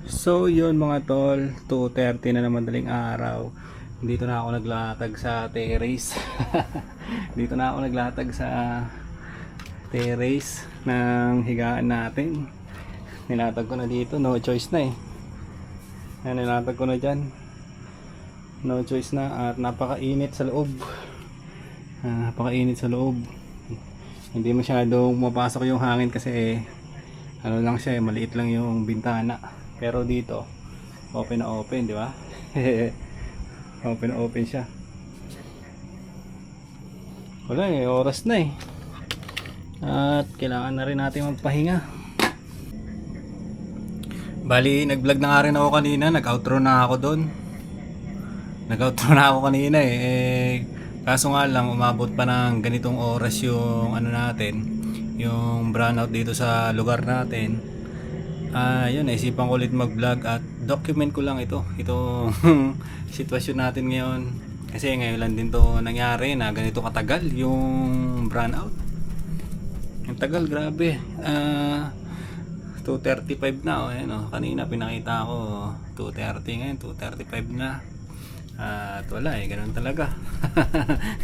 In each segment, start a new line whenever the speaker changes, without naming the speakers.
So yun mga tol, 2:30 na naman daling araw. Dito na ako naglatag sa terrace. Dito na ako naglatag sa terrace ng higaan natin. Nilatag ko na dito, no choice na eh. Yan, nilatag ko na dyan. No choice na at napakainit sa loob. Napakainit sa loob. Hindi masyadong mapasok yung hangin kasi ano lang siya, maliit lang yung bintana. Pero dito, open na open, di ba? Open na open siya. Wala eh, oras na eh. At kailangan na rin natin magpahinga. Bali, nag-vlog na nga rin ako kanina, nag-outro na ako doon. Nag-outro na ako kanina kaso nga lang, umabot pa ng ganitong oras yung ano natin, yung brownout dito sa lugar natin. Yun, naisipan ko ulit mag-vlog at document ko lang itong sitwasyon natin ngayon. Kasi ngayon lang din to nangyari na ganito katagal yung brownout. Ang tagal, grabe. 2:35 na kanina pinakita ko 2:30, ngayon 2:35 na. At wala ganun talaga.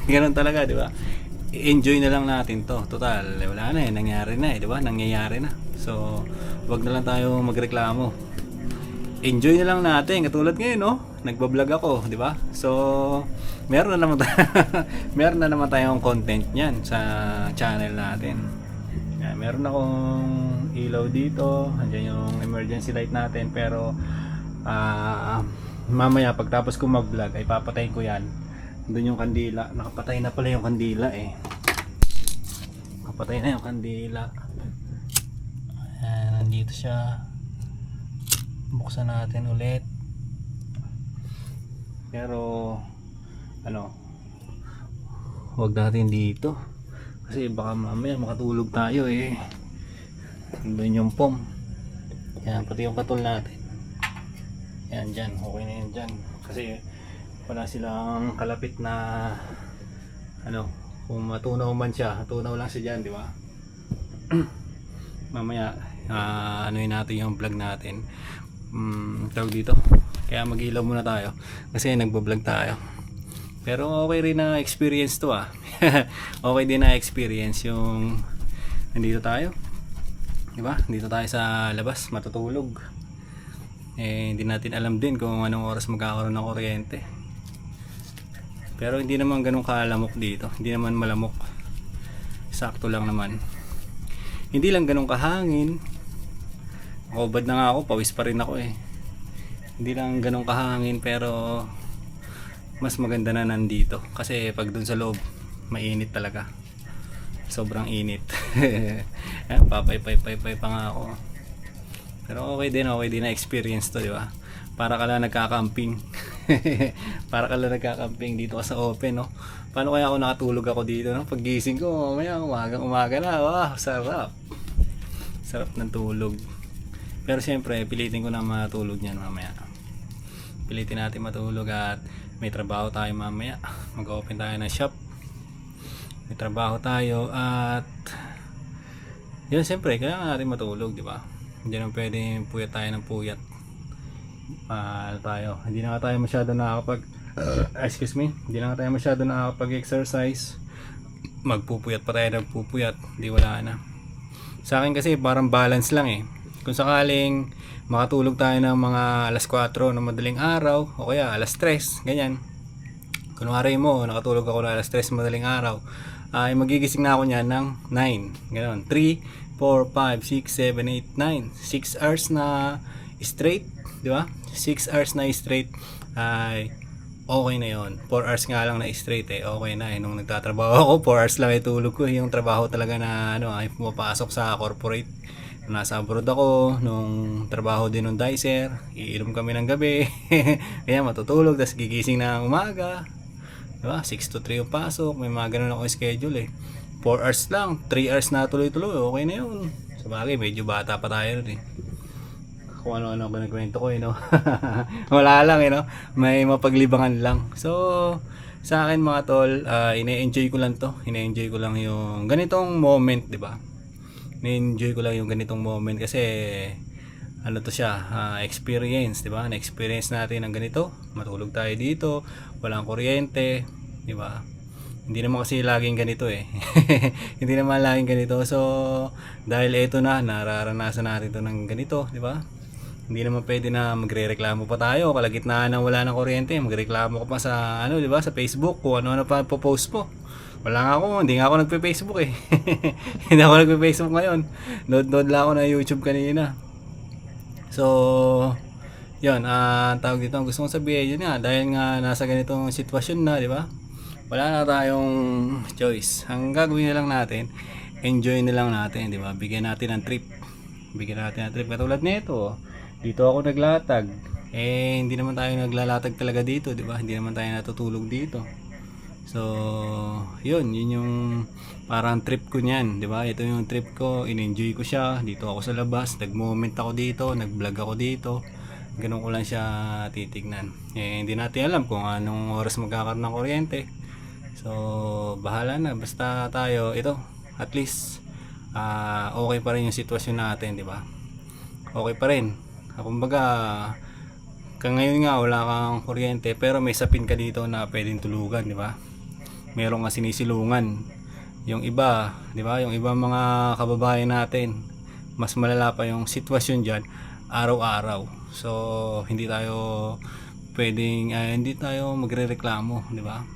Ganun talaga, di ba? I-enjoy na lang natin to. Total, wala na nangyari na di ba? Nangyayari na. So, wag na lang tayo magreklamo. Enjoy na lang natin. Katulad ngayon, nagba-vlog ako, di ba? So, meron na naman meron na naman tayong content niyan sa channel natin. Yan, meron akong ilaw dito. Andiyan yung emergency light natin, pero mamaya pagtapos ko mag-vlog ay papatayin ko yan. Doon yung kandila. Nakapatay na pala yung kandila eh. Nakapatay na yung kandila. Ayan, nandito siya. Buksan natin ulit. Pero huwag natin dito. Kasi baka mamaya makatulog tayo eh. Doon yung pom. Yan, pati yung katol natin. Yan dyan, okay na yan dyan. Kasi wala silang kalapit na kung matunaw man siya, tunaw lang siya dyan, di ba? Mamaya anuin natin yung vlog natin. Tawag dito. Kaya mag-ilaw muna tayo kasi nagbo-vlog tayo. Pero okay rin na experience to Okay din na experience yung nandito tayo. Di ba? Dito tayo sa labas matutulog. Hindi natin alam din kung anong oras magkakaroon ng kuryente. Pero hindi naman ganun kalamok dito. Hindi naman malamok. Sakto lang naman. Hindi lang ganun kahangin. Nakubad na nga ako, pawis pa rin ako Hindi lang ganun kahangin, pero mas maganda na nandito. Kasi pag dun sa loob, mainit talaga. Sobrang init. Papay pa nga ako. Pero okay din na experience to, di ba? Para ka lang nagka-camping. Para ka lang nagka-camping dito ka sa open, Paano kaya ako nakatulog ako dito, Paggising ko, mamaya umaga na. Wow, sarap. Sarap ng tulog. Pero siyempre, pilitin ko na matulog niyan mamaya. Pilitin natin matulog at may trabaho tayo mamaya. Mag-open tayo ng shop. May trabaho tayo at yun, siyempre, kailangan natin matulog, di ba? Hindi naman pwedeng puyat tayo ng puyat. Hindi na tayo masyado excuse me, hindi na tayo masyado nakakapag-exercise. Magpupuyat pa tayo, nagpupuyat, di wala na. Sa akin kasi parang balance lang Kung sakaling makatulog tayo ng mga alas 4 ng madaling araw o kaya alas 3, ganyan. Kunwari mo, nakatulog ako ng alas 3 madaling araw, ay magigising na ako niyan ng 9. Ganon, 3, 4, 5, 6, 7, 8, 9. 6 hours na straight, di ba? 6 hours na straight ay okay na yon. 4 hours nga lang na straight okay na Nung nagtatrabaho ako, 4 hours lang tulog ko. Yung trabaho talaga na ay pumapasok sa corporate. Nung nasa abroad ako, nung trabaho din ng dicer, iinom kami ng gabi. Kaya matutulog, tapos gigising na umaga. Diba? 6 to 3 yung pasok. May mga ganun ako schedule 4 hours lang, 3 hours na tuloy-tuloy, okay na yun. Sabagay, medyo bata pa tayo rin Kung ano-ano ba nagkwento ko Wala lang may mapaglibangan lang. So, sa akin mga tol, ine-enjoy ko lang to. Ine-enjoy ko lang yung ganitong moment, di ba? Na-enjoy ko lang yung ganitong moment kasi ano to siya, experience, 'di ba? Na-experience natin ang ganito, matulog tayo dito, walang kuryente, 'di ba? Hindi naman kasi laging ganito eh. Hindi naman laging ganito. So, dahil ito na, nararanasan natin to ng ganito, 'di ba? Hindi naman pwede na magrereklamo pa tayo kalagitnaan ng wala ng kuryente, magreklamo ka pa sa ano, 'di ba? Sa Facebook kung ano-ano pa po-post mo. Wala nga ako, hindi nga ako nagpe-Facebook eh. Hindi ako nagpe-Facebook ngayon. Load lang ako na YouTube kanina. So, yun, tawag dito, ang gusto kong sabihin, yun nga, dahil nga nasa ganitong sitwasyon na, di ba? Wala na tayong choice. Ang gagawin na lang natin, enjoy na lang natin, di ba? Bigyan natin ng trip. Bigyan natin ng trip. Katulad nito, dito ako naglatag. Eh, hindi naman tayo naglalatag talaga dito, di ba? Hindi naman tayo natutulog dito. So, yun yung parang trip ko niyan, 'di ba? Ito yung trip ko, in-enjoy ko siya. Dito ako sa labas, nag-moment ako dito, nag-vlog ako dito. Ganun ko lang siya titignan. Eh, hindi natin alam kung anong oras magkakaroon ng kuryente. So, bahala na, basta tayo ito, at least okay pa rin yung sitwasyon natin, 'di ba? Okay pa rin. Kumbaga, ngayon nga wala kang kuryente pero may sapin ka dito na pwedeng tulugan, 'di ba? Meron nga sinisilungan. Yung iba, 'di ba? Yung iba mga kababayan natin, mas malala pa yung sitwasyon diyan araw-araw. So, hindi tayo pwedeng hindi tayo magrereklamo, 'di ba?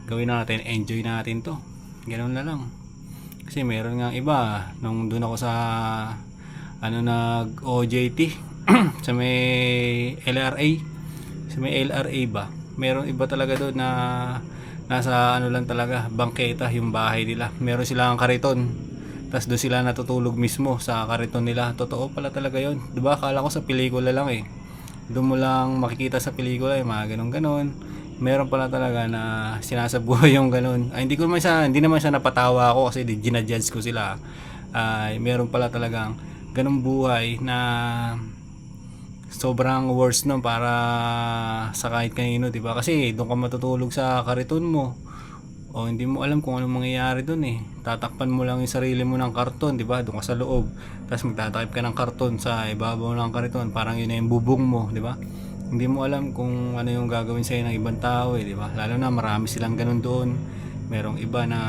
Gawin natin, enjoy natin 'to. Ganoon na lang. Kasi meron nga iba nung doon ako sa nag OJT sa may LRA. Sa may LRA ba? Meron iba talaga doon na nasa ano lang talaga, bangketa yung bahay nila. Meron silang kariton. Tapos doon sila natutulog mismo sa kariton nila. Totoo pala talaga yun. Diba? Akala ko sa pelikula lang eh. Doon mo lang makikita sa pelikula yung mga ganun-ganon. Meron pala talaga na sinasabuhay yung ganun. Hindi naman siya napatawa ako kasi ginajudge ko sila. Meron pala talagang ganung buhay na sobrang worst no para sa kahit kanino, 'di ba? Kasi doon ka matutulog sa kariton mo. O hindi mo alam kung anong mangyayari doon eh. Tatakpan mo lang yung sarili mo ng karton, 'di ba? Doon ka sa loob. Tapos magtatakip ka ng karton sa ibabaw ng kariton, parang yun na yung bubong mo, 'di ba? Hindi mo alam kung ano yung gagawin sa'yo ng ibang tao eh, 'di ba? Lalo na marami silang ganun doon. Merong iba na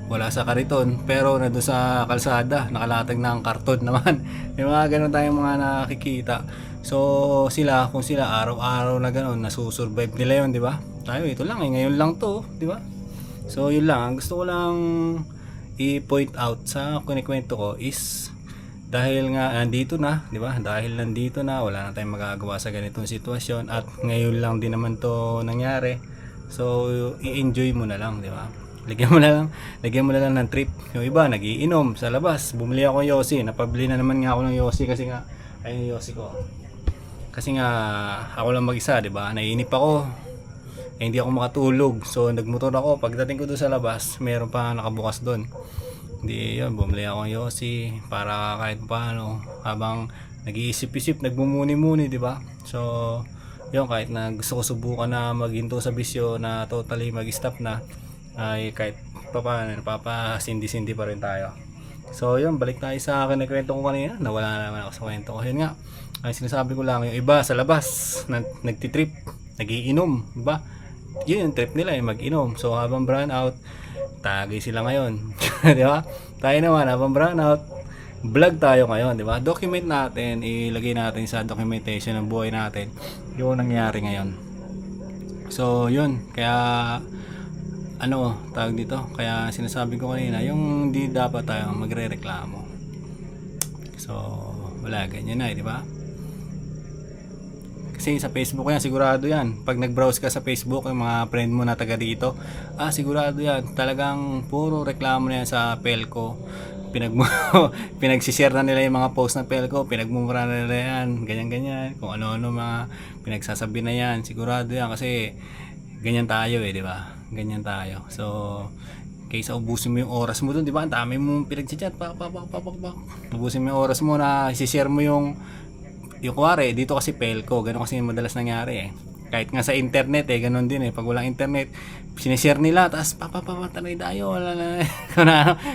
wala sa kariton pero nandun sa kalsada nakalatag na ang karton naman. May mga ganun tayong mga nakikita. So kung sila araw-araw na ganun nasusurvive nila yun, di ba? Tayo ito lang ngayon lang to, di ba? So yun lang, ang gusto ko lang i-point out sa kunikwento ko is dahil nga nandito na, di ba? Dahil nandito na, wala na tayong magagawa sa ganitong sitwasyon at ngayon lang din naman to nangyari. So i-enjoy mo na lang, di ba? Lagyan mo na lang ng trip. Yung iba nagiinom sa labas. Bumili ako ng Yossi. Napabili na naman nga ako ng Yossi kasi nga ayun yung Yossi ko. Kasi nga ako lang mag-isa, 'di ba? Naiinip ako. Hindi ako makatulog. So nagmotor ako. Pagdating ko doon sa labas, meron pa nakabukas doon. Hindi yun, bumili ako ng Yossi para kahit paano habang nag-iisip-isip, nagmumuni-muni, 'di ba? So yun, kahit na gusto ko subukan na maghinto sa bisyo na totally mag-stop na, ay kahit napapasindi-sindi pa rin tayo. So yun, balik tayo sa akin na kwento ko kanina. Nawala na naman ako sa kwento ko. Yun nga, ang sinasabi ko lang, yung iba sa labas nagtitrip, nagiinom, diba? Yun yung trip nila, yung mag-inom. So habang brown out, tagay sila ngayon. Diba? Tayo naman, habang brown out, vlog tayo ngayon, diba? Document natin, ilagay natin sa documentation ng buhay natin yung nangyari ngayon. So yun, kaya tawag dito, kaya sinasabi ko kanina yung hindi dapat tayo magrereklamo. So wala, ganyan na, di ba? Kasi sa Facebook yan, sigurado yan, pag nag-browse ka sa Facebook, yung mga friend mo na taga dito, sigurado yan, talagang puro reklamo na yan sa Pelco. Pinagsishare na nila yung mga post ng Pelco, pinagmumura na nila yan, ganyan-ganyan, kung ano-ano mga pinagsasabi na yan, sigurado yan kasi ganyan tayo eh, di ba? Ganyan tayo. So kaysa ubusin mo yung oras mo dun, di ba? Ang dami mong pinag-chat, ubusin mo yung oras mo na i-share mo yung kuwari, dito kasi Pelco, ganun kasi madalas nangyari eh. Kahit nga sa internet eh, ganun din eh. Pag walang internet, sinishare nila, tapos papapatanay tayo, wala na.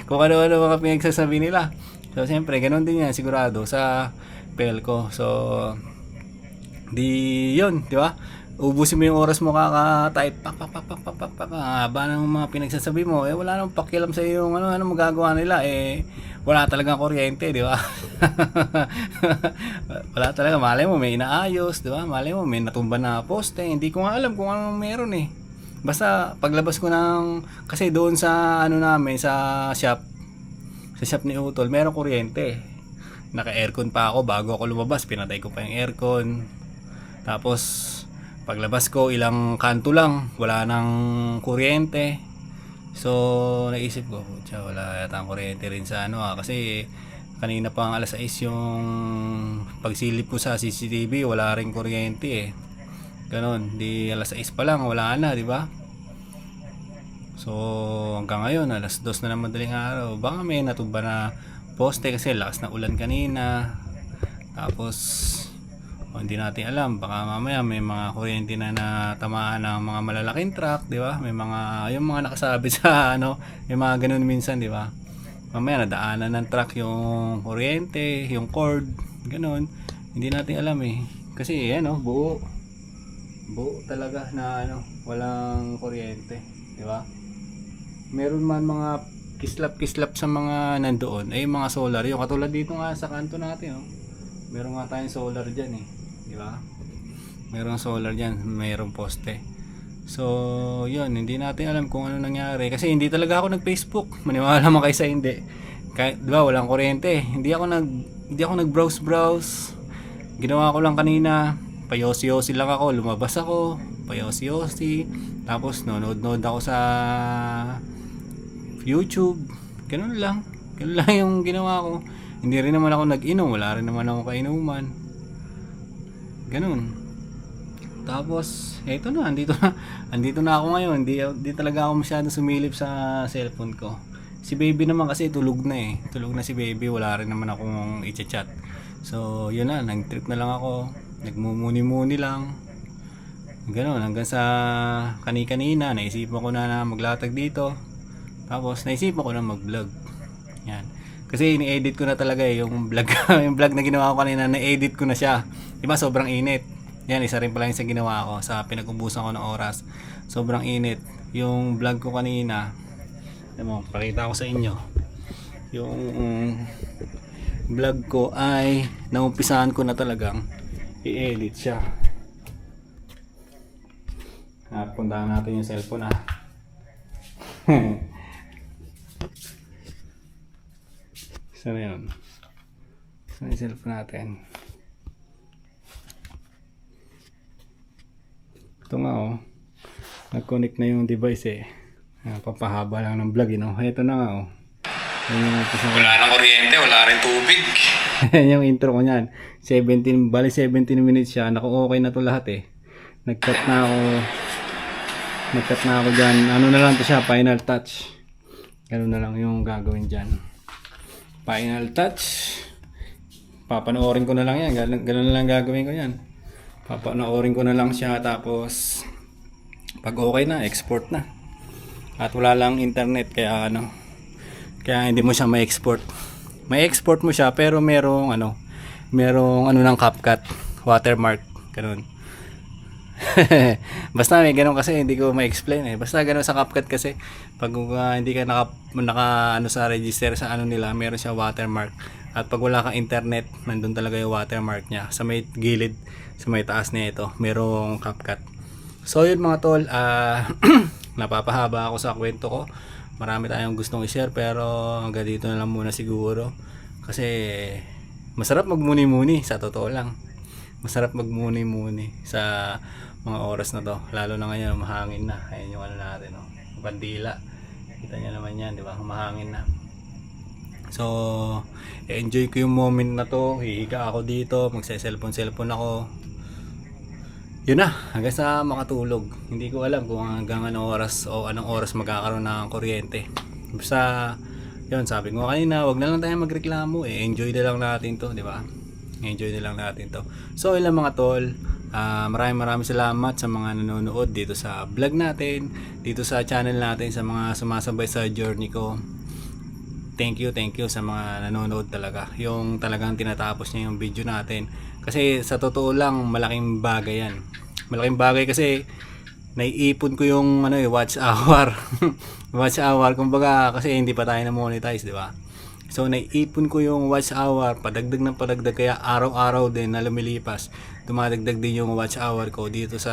Kung ano-ano mga pinagsasabi nila. So siyempre ganun din yan sigurado sa Pelco. So di yun, di ba? Ubusin mo yung oras mo kaka-type pak, haba ng mga pinagsasabi mo, eh wala nang pakialam sa iyo yung ano magagawa nila, eh wala talagang kuryente, di ba? Wala talaga, malay mo may inaayos, di ba? Malay mo may natumba na poste, hindi ko nga alam kung anong meron eh. Basta paglabas ko ng, kasi doon sa ano namin, sa shop ni Utol, meron kuryente. Naka-aircon pa ako bago ako lumabas, pinatay ko pa yung aircon. Tapos paglabas ko ilang kanto lang, wala nang kuryente. So naisip ko, putya, wala yata ang kuryente rin sa ano kasi kanina pa ang alas 6 yung pagsilip ko sa CCTV, wala ring kuryente eh. Ganon, di alas 6 pa lang wala na, di ba? So hanggang ngayon alas 2 na ng madaling araw, baka may natumba na poste kasi lakas na ulan kanina. Tapos hindi natin alam, baka mamaya may mga kuryente na natamaan ng mga malalaking truck, di ba? May mga yung mga nakasabit sa ano, may mga ganun minsan, di ba? Mamaya nadaanan ng truck yung kuryente, yung cord, ganun. Hindi natin alam eh. Kasi ano, buo talaga na ano, walang kuryente, di ba? Meron man mga kislap sa mga nandoon ay mga solar, yung katulad dito nga sa kanto natin, oh. Meron nga tayong solar diyan eh, di ba? Merong solar diyan, mayroong poste. So, yun, hindi natin alam kung ano nangyari kasi hindi talaga ako nag-Facebook. Maniwala mo kayo sa hindi. Kahit, di ba, walang kuryente. Hindi ako nag-browse. Ginawa ko lang kanina, payosi-yosi lang ako, lumabas ako, payosi-yosi. Tapos nood ako sa YouTube. Ganun lang yung ginawa ko. Hindi rin naman ako nag-inom, wala rin naman ako kainuman. Ganun. Tapos, eto na, andito na ako ngayon. Hindi talaga ako masyado sumilip sa cellphone ko. Si baby naman kasi tulog na eh. Tulog na si baby, wala rin naman akong i-chat. So, yun na, nag-trip na lang ako. Nagmumuni-muni lang. Ganun, hanggang sa kanina, naisipan ko na maglatag dito. Tapos, naisipan ko na mag-vlog. Yan. Kasi ini-edit ko na talaga eh, yung vlog yung vlog na ginawa ko kanina, na-edit ko na siya. Diba, sobrang init. Yan, isa rin pala yung sa ginawa ko sa pinag-ubusan ko ng oras. Sobrang init. Yung vlog ko kanina, pakita ko sa inyo. Yung vlog ko ay naumpisahan ko na talagang i-edit siya. Puntahan natin yung cellphone ah. Saan na yun? Saan yung cellphone natin? Ito nga oh. Nag-connect na yung device eh. Papahaba lang ng vlog no? Ito na nga oh. Wala nang kuryente, wala rin tubig. Yung intro ko niyan. 17 minutes siya. Naku, okay na to lahat eh. Nag-cut na ako dyan. Ano na lang to siya, final touch. Ganun na lang yung gagawin dyan. Final touch. Papanoorin ko na lang yan. Ganun na lang gagawin ko yan. Papanoorin ko na lang siya. Tapos pag okay na, export na. At wala lang internet. Kaya hindi mo siya ma-export. May export mo siya pero merong ng CapCut watermark. Ganun. Basta may ganun kasi hindi ko ma-explain eh. Basta ganun sa CapCut kasi pag hindi ka naka sa register sa nila, meron siya watermark. At pag wala kang internet, nandun talaga yung watermark niya. Sa may gilid, sa may taas nito, merong CapCut. So yun mga tol, napapahaba ako sa kwento ko. Marami tayong gustong i-share pero hanggang dito na lang muna siguro. Kasi masarap magmuni-muni, sa totoo lang. Masarap magmuni-muni sa mga oras na to, lalo na ngayon mahangin na. Ayan yung natin bandila, kita nyo naman yan, di ba? Mahangin na. So enjoy ko yung moment na to. Hihiga ako dito, magse-cellphone ako. Yun na, hanggang sa makatulog. Hindi ko alam kung hanggang anong oras magkakaroon ng kuryente. Basta yun, sabi ko kanina, wag na lang tayo magreklamo eh. Enjoy na lang natin to, di ba? Enjoy na lang natin to. So ilang mga tol, maraming salamat sa mga nanonood dito sa vlog natin, dito sa channel natin, sa mga sumasabay sa journey ko. thank you sa mga nanonood talaga. Yung talagang tinatapos niya yung video natin. Kasi sa totoo lang, malaking bagay yan. Malaking bagay kasi naiipon ko yung watch hour. Watch hour, kumbaga kasi hindi pa tayo na monetize, di ba? So naiipon ko yung watch hour, padagdag ng padagdag, kaya araw-araw din na lumilipas, dumadagdag din yung watch hour ko dito sa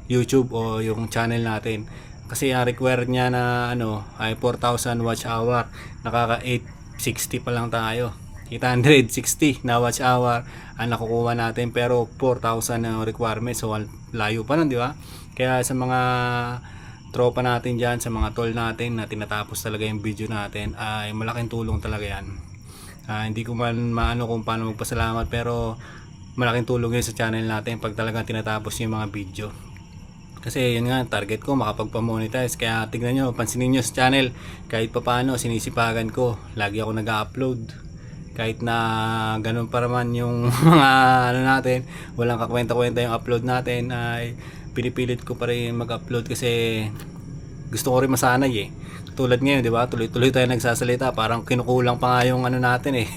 YouTube o yung channel natin. Kasi ang required niya na ay 4,000 watch hour. Nakaka 860 pa lang tayo. 860 na watch hour ang nakukuha natin, pero 4,000 na requirement. So layo pa nun, di ba? Kaya sa mga tropa natin dyan, sa mga tol natin na tinatapos talaga yung video natin, ay malaking tulong talaga yan. Hindi ko man maano kung paano magpasalamat, pero malaking tulong yun sa channel natin pag talaga tinatapos yung mga video. Kasi yun nga, target ko makapagpa-monetize. Kaya tignan nyo, pansinin nyo sa channel, kahit pa paano sinisipagan ko, lagi ako nag-upload. Kahit na ganun pa naman yung mga natin, walang kakwenta-kwenta yung upload natin, ay pinipilit ko pa rin mag-upload kasi gusto ko rin masanay Tulad ngayon, di ba? Tuloy-tuloy tayo nagsasalita, parang kinukulang pa nga yung natin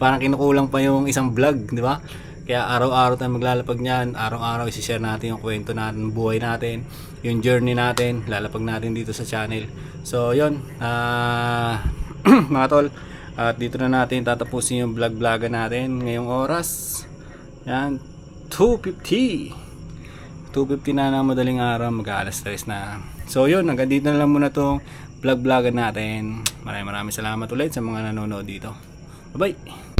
parang kinukulang pa yung isang vlog, di ba? Kaya araw-araw tayo maglalapag niyan, araw-araw i-share natin yung kwento natin, buhay natin, yung journey natin, lalapag natin dito sa channel. So yun, mga tol, at dito na natin tatapusin yung vlog-vlogan natin ngayong oras. Yan, 2:50 na ng madaling araw, mag-aalas 3 na. So yun, hanggang dito na lang muna tong vlog-vlogan natin. Maraming salamat ulit sa mga nanonood dito. Bye-bye!